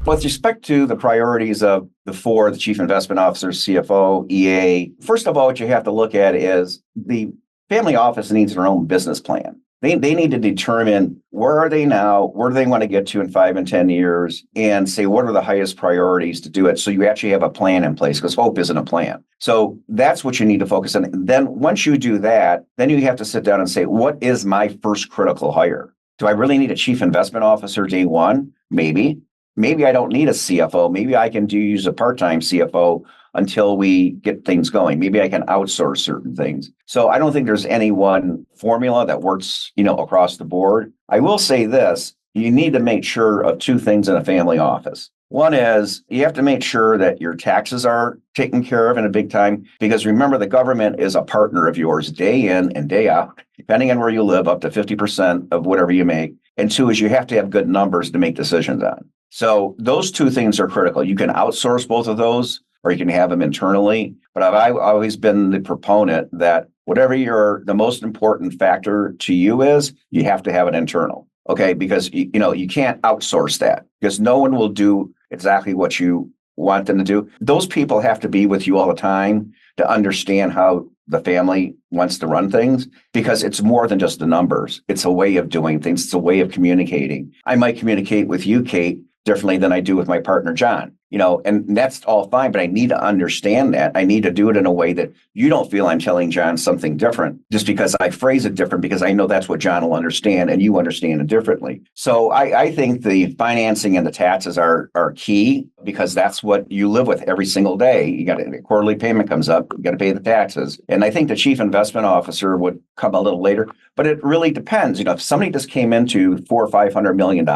With respect to the priorities of the four, the chief investment officer, CFO, EA, first of all, what you have to look at is the family office needs their own business plan. They need to determine where are they now, where do they want to get to in 5 and 10 years, and say what are the highest priorities to do it. So you actually have a plan in place because hope isn't a plan. So that's what you need to focus on. And then once you do that, then you have to sit down and say, what is my first critical hire? Do I really need a chief investment officer day one? Maybe. Maybe I don't need a CFO. Maybe I can use a part-time CFO until we get things going. Maybe I can outsource certain things. So I don't think there's any one formula that works, across the board. I will say this, you need to make sure of two things in a family office. One is you have to make sure that your taxes are taken care of in a big time, because remember, the government is a partner of yours day in and day out, depending on where you live, up to 50% of whatever you make. And two is you have to have good numbers to make decisions on. So those two things are critical. You can outsource both of those, or you can have them internally. But I've always been the proponent that whatever the most important factor to you is, you have to have it internal. Okay, because you can't outsource that, because no one will do exactly what you want them to do. Those people have to be with you all the time to understand how the family wants to run things, because it's more than just the numbers. It's a way of doing things. It's a way of communicating. I might communicate with you, Kate, differently than I do with my partner, John, and that's all fine, but I need to understand that. I need to do it in a way that you don't feel I'm telling John something different just because I phrase it different, because I know that's what John will understand and you understand it differently. So I think the financing and the taxes are key, because that's what you live with every single day. You got a quarterly payment comes up, you got to pay the taxes. And I think the chief investment officer would come a little later, but it really depends. If somebody just came into $400 or $500 million,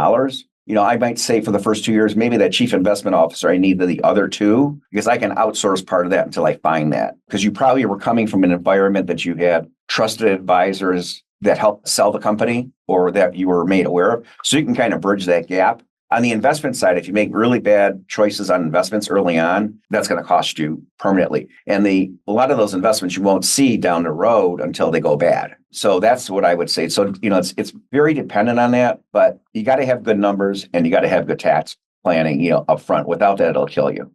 I might say for the first 2 years, maybe that chief investment officer, I need the other two, because I can outsource part of that until I find that. Because you probably were coming from an environment that you had trusted advisors that helped sell the company, or that you were made aware of. So you can kind of bridge that gap. On the investment side, if you make really bad choices on investments early on, that's going to cost you permanently. And a lot of those investments you won't see down the road until they go bad. So that's what I would say. So, it's very dependent on that, but you got to have good numbers and you got to have good tax planning, up front. Without that, it'll kill you.